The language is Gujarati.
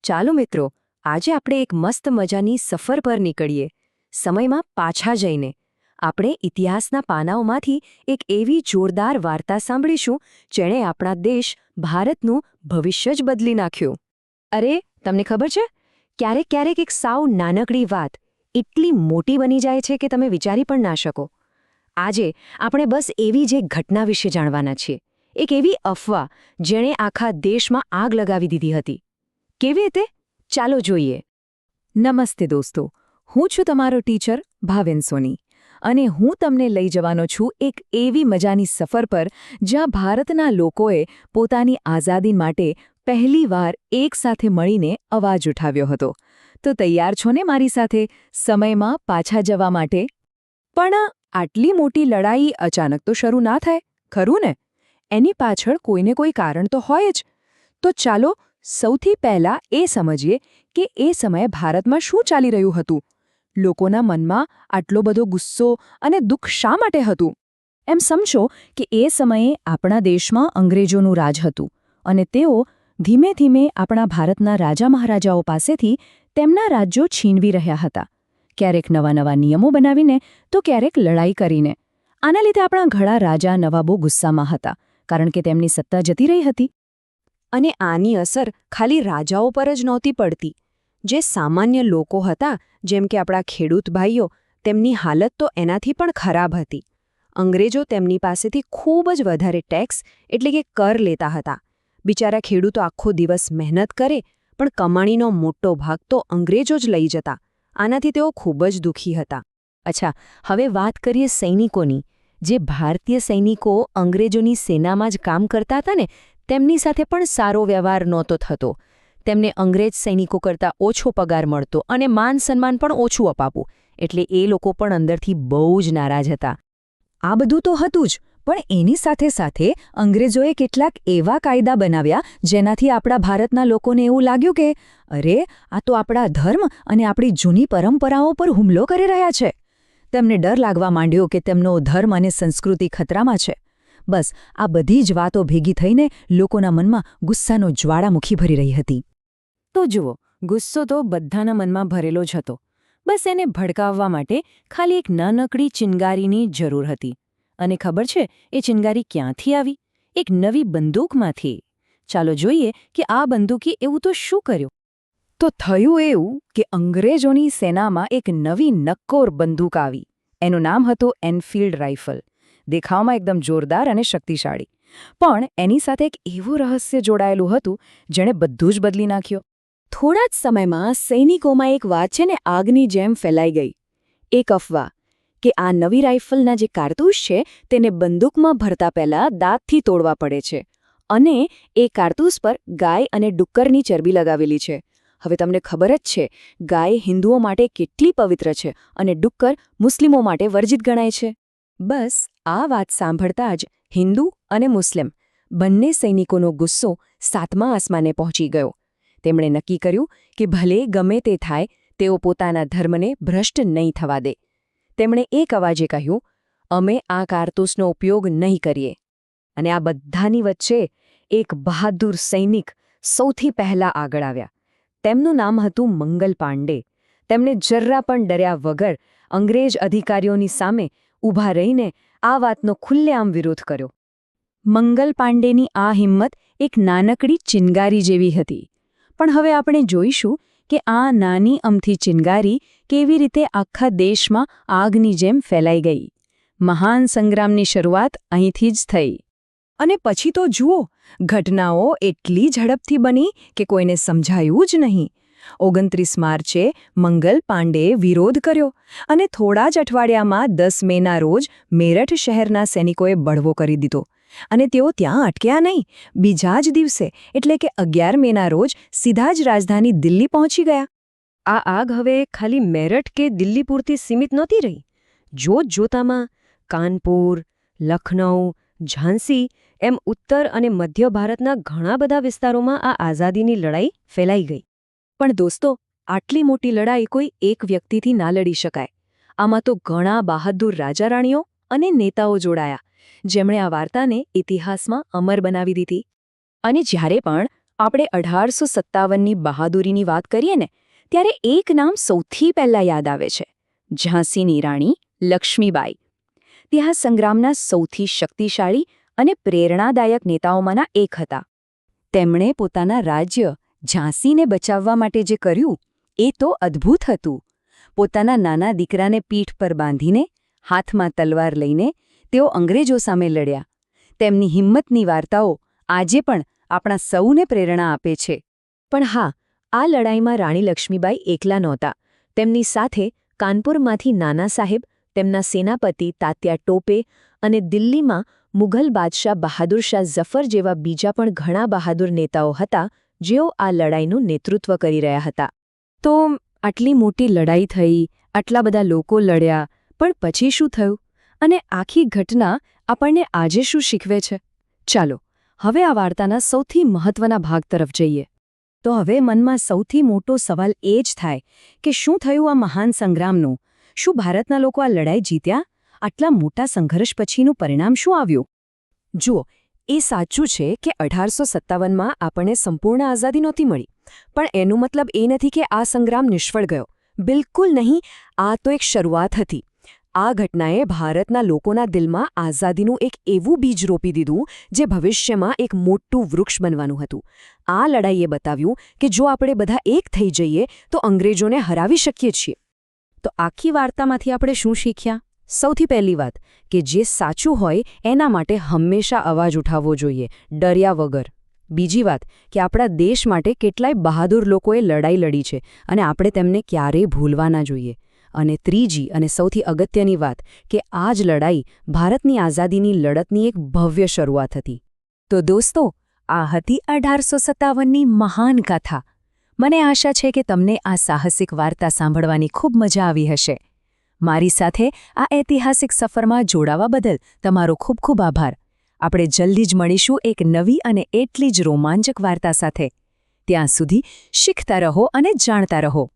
ચાલો મિત્રો, આજે આપણે એક મસ્ત મજાની સફર પર નીકળીએ, સમયમાં પાછા જઈને. આપણે ઇતિહાસના પાનાઓમાંથી એક એવી જોરદાર વાર્તા સાંભળીશું જેણે આપણા દેશ ભારતનું ભવિષ્ય જ બદલી નાખ્યું. અરે, તમને ખબર છે, ક્યારેક ક્યારેક એક સાવ નાનકડી વાત એટલી મોટી બની જાય છે કે તમે વિચારી પણ ના શકો. આજે આપણે બસ એવી જ એક ઘટના વિશે જાણવાના છીએ, એક એવી અફવા જેણે આખા દેશમાં આગ લગાવી દીધી હતી. કેવી રીતે? ચાલો જોઈએ. નમસ્તે દોસ્તો, હું છું તમારો ટીચર ભાવેન સોની અને હું તમને લઈ જવાનો છું એક એવી મજાની સફર પર જ્યાં ભારતના લોકોએ પોતાની આઝાદી માટે પહેલીવાર એકસાથે મળીને અવાજ ઉઠાવ્યો હતો. તો તૈયાર છો ને મારી સાથે સમયમાં પાછા જવા માટે? પણ આટલી મોટી લડાઈ અચાનક તો શરૂ ના થાય, ખરું ને? એની પાછળ કોઈને કોઈ કારણ તો હોય જ. તો ચાલો સૌથી પહેલાં એ સમજીએ કે એ સમયે ભારતમાં શું ચાલી રહ્યું હતું. લોકોના મનમાં આટલો બધો ગુસ્સો અને દુઃખ શા માટે હતું? એમ સમજો કે એ સમયે આપણા દેશમાં અંગ્રેજોનું રાજ હતું અને તેઓ ધીમે ધીમે આપણા ભારતના રાજા મહારાજાઓ પાસેથી તેમના રાજ્યો છીનવી રહ્યા હતા. ક્યારેક નવા નવા નિયમો બનાવીને તો ક્યારેક લડાઈ કરીને. આના લીધે આપણા ઘણા રાજા નવાબો ગુસ્સામાં હતા, કારણ કે તેમની સત્તા જતી રહી હતી. અને આની અસર ખાલી રાજાઓ પર જ નહોતી પડતી. જે સામાન્ય લોકો હતા, જેમ કે આપણા ખેડૂત ભાઈઓ, તેમની હાલત તો એનાથી પણ ખરાબ હતી. અંગ્રેજો તેમની પાસેથી ખૂબ જ વધારે ટેક્સ એટલે કે કર લેતા હતા. બિચારા ખેડૂતો આખો દિવસ મહેનત કરે, પણ કમાણીનો મોટો ભાગ તો અંગ્રેજો જ લઈ જતા. આનાથી તેઓ ખૂબ જ દુઃખી હતા. અચ્છા, હવે વાત કરીએ સૈનિકોની. જે ભારતીય સૈનિકો અંગ્રેજોની સેનામાં જ કામ કરતા હતા ને, તેમની સાથે પણ સારો વ્યવહાર નહોતો થતો. તેમને અંગ્રેજ સૈનિકો કરતાં ઓછો પગાર મળતો અને માન સન્માન પણ ઓછું અપાવું. એટલે એ લોકો પણ અંદરથી બહુ જ નારાજ હતા. આ બધું તો હતું જ, પણ એની સાથે સાથે અંગ્રેજોએ કેટલાક એવા કાયદા બનાવ્યા જેનાથી આપણા ભારતના લોકોને એવું લાગ્યું કે અરે, આ તો આપણા ધર્મ અને આપણી જૂની પરંપરાઓ પર હુમલો કરી રહ્યા છે. તેમને ડર લાગવા માંડ્યો કે તેમનો ધર્મ અને સંસ્કૃતિ ખતરામાં છે. બસ આ બધી જ વાતો ભેગી થઈને લોકોના મનમાં ગુસ્સાનો જ્વાળામુખી ભરી રહી હતી. તો જુઓ, ગુસ્સો તો બધાના મનમાં ભરેલો જ હતો. બસ એને ભડકાવવા માટે ખાલી એક નાનકડી ચિનગારીની જરૂર હતી. અને ખબર છે એ ચિનગારી ક્યાંથી આવી? એક નવી બંદૂકમાંથી. ચાલો જોઈએ કે આ બંદૂકી એવું તો શું કર્યું. તો થયું એવું કે અંગ્રેજોની સેનામાં એક નવી નક્કોર બંદૂક આવી. એનું નામ હતું એનફિલ્ડ રાઇફલ. દેખાવમાં એકદમ જોરદાર અને શક્તિશાળી. પણ એની સાથે એક એવું રહસ્ય જોડાયેલું હતું જેણે બધું જ બદલી નાખ્યું. થોડા જ સમયમાં સૈનિકોમાં એક વાત છે ને આગની જેમ ફેલાઈ ગઈ. એક અફવા કે આ નવી રાઇફલના જે કારતૂસ છે તેને બંદૂકમાં ભરતા પહેલા દાંતથી તોડવા પડે છે. અને એ કારતૂસ પર ગાય અને ડુક્કરની ચરબી લગાવેલી છે. હવે તમને ખબર જ છે, ગાય હિન્દુઓ માટે કેટલી પવિત્ર છે અને ડુક્કર મુસ્લિમો માટે વર્જિત ગણાય છે. બસ આ વાત સાંભળતા જ હિન્દુ અને મુસ્લિમ બંને સૈનિકોનો ગુસ્સો 7મા આસમાને પહોંચી ગયો. તેમણે નક્કી કર્યું કે ભલે ગમે તે થાય, તેઓ પોતાના ધર્મને ભ્રષ્ટ નહીં થવા દે. તેમણે એક અવાજે કહ્યું, અમે આ કારતૂસનો ઉપયોગ નહીં કરીએ. અને આ બધાની વચ્ચે એક બહાદુર સૈનિક સૌથી પહેલા આગળ આવ્યા. તેમનું નામ હતું મંગલ પાંડે. તેમણે જરા પણ ડર્યા વગર અંગ્રેજ અધિકારીઓની સામે ઊભા રહીને આ વાતનો ખુલ્લેઆમ વિરોધ કર્યો. મંગલ પાંડેની આ હિંમત એક નાનકડી ચિનગારી જેવી હતી. પણ હવે આપણે જોઈશું કે આ નાની અમથી ચિનગારી કેવી રીતે આખા દેશમાં આગની જેમ ફેલાઈ ગઈ. મહાન સંગ્રામની શરૂઆત અહીંથી જ થઈ. અને પછી તો જુઓ, ઘટનાઓ એટલી ઝડપથી બની કે કોઈને સમજાયું જ નહીં. 29 માર્ચે મંગલ પાંડેએ વિરોધ કર્યો અને થોડા જ અઠવાડિયામાં 10 મેના રોજ મેરઠ શહેરના સૈનિકોએ બળવો કરી દીધો. અને તેઓ ત્યાં અટક્યા નહીં. બીજા જ દિવસે એટલે કે 11 મેના રોજ સીધા જ રાજધાની દિલ્હી પહોંચી ગયા. આ આગ હવે ખાલી મેરઠ કે દિલ્હી પૂરતી સીમિત નહોતી રહી. જોતજોતામાં કાનપુર, લખનઉ, ઝાંસી એમ ઉત્તર અને મધ્ય ભારતના ઘણા બધા વિસ્તારોમાં આ આઝાદીની લડાઈ ફેલાઈ ગઈ. પણ દોસ્તો, આટલી મોટી લડાઈ કોઈ એક વ્યક્તિથી ના લડી શકાય. આમાં તો ઘણા બહાદુર રાજા રાણીઓ અને નેતાઓ જોડાયા, જેમણે આ વાર્તાને ઇતિહાસમાં અમર બનાવી દીધી. અને જ્યારે પણ આપણે 1857ની બહાદુરીની વાત કરીએ ને ત્યારે એક નામ સૌથી પહેલા યાદ આવે છે, ઝાંસીની રાણી લક્ષ્મીબાઈ. તે આ સંગ્રામના સૌથી શક્તિશાળી અને પ્રેરણાદાયક નેતાઓમાંના એક હતા. તેમણે પોતાના રાજ્ય ઝાંસીને બચાવવા માટે જે કર્યું એ તો અદ્ભુત હતું. પોતાના નાના દીકરાને પીઠ પર બાંધીને, હાથમાં તલવાર લઈને તેઓ અંગ્રેજો સામે લડ્યા. તેમની હિંમતની વાર્તાઓ આજે પણ આપણા સૌને પ્રેરણા આપે છે. પણ હા, આ લડાઈમાં રાણી લક્ષ્મીબાઈ એકલા નહોતા. તેમની સાથે કાનપુરમાંથી નાના સાહેબ, તેમના સેનાપતિ તાત્યા ટોપે અને દિલ્હીમાં મુઘલ બાદશાહ બહાદુર શાહ ઝફર જેવા બીજા પણ ઘણા બહાદુર નેતાઓ હતા, જેઓ આ લડાઈનું નેતૃત્વ કરી રહ્યા હતા. તો આટલી મોટી લડાઈ થઈ, આટલા બધા લોકો લડ્યા, પણ પછી શું થયું? અને આખી ઘટના આપણને આજે શું શીખવે છે? ચાલો, હવે આ વાર્તાના સૌથી મહત્વના ભાગ તરફ જઈએ. તો હવે મનમાં સૌથી મોટો સવાલ એ જ થાય કે શું થયું આ મહાન સંગ્રામનું? શું ભારતના લોકો આ લડાઈ જીત્યા? આટલા મોટા સંઘર્ષ પછીનું પરિણામ શું આવ્યું? જુઓ, એ સાચું છે કે 1857માં આપણને સંપૂર્ણ આઝાદી નહોતી મળી. પણ એનું મતલબ એ નથી કે આ સંગ્રામ નિષ્ફળ ગયો. બિલકુલ નહીં. આ તો એક શરૂઆત હતી. આ ઘટનાએ ભારતના લોકોના દિલમાં આઝાદીનું એક એવું બીજ રોપી દીધું જે ભવિષ્યમાં એક મોટું વૃક્ષ બનવાનું હતું. આ લડાઈએ બતાવ્યું કે જો આપણે બધા એક થઈ જઈએ તો અંગ્રેજોને હરાવી શકીએ છીએ. તો આખી વાર્તામાંથી આપણે શું શીખ્યા? સૌથી પહેલી વાત કે જે સાચું હોય એના માટે હંમેશા અવાજ ઉઠાવવો જોઈએ, ડર્યા વગર. બીજી વાત કે આપણા દેશ માટે કેટલાય બહાદુર લોકોએ લડાઈ લડી છે અને આપણે તેમને ક્યારેય ભૂલવા ના જોઈએ. અને ત્રીજી અને સૌથી અગત્યની વાત કે આ જ લડાઈ ભારતની આઝાદીની લડતની એક ભવ્ય શરૂઆત હતી. તો દોસ્તો, આ હતી 1857ની મહાન ગાથા. મને આશા છે કે તમને આ સાહસિક વાર્તા સાંભળવાની ખૂબ મજા આવી હશે. મારી સાથે આ ઐતિહાસિક સફરમાં જોડાવા બદલ તમારો ખૂબ ખૂબ આભાર. આપણે જલ્દી જ મળીશું એક નવી અને એટલી જ રોમાંચક વાર્તા સાથે. ત્યાં સુધી શીખતા રહો અને જાણતા રહો.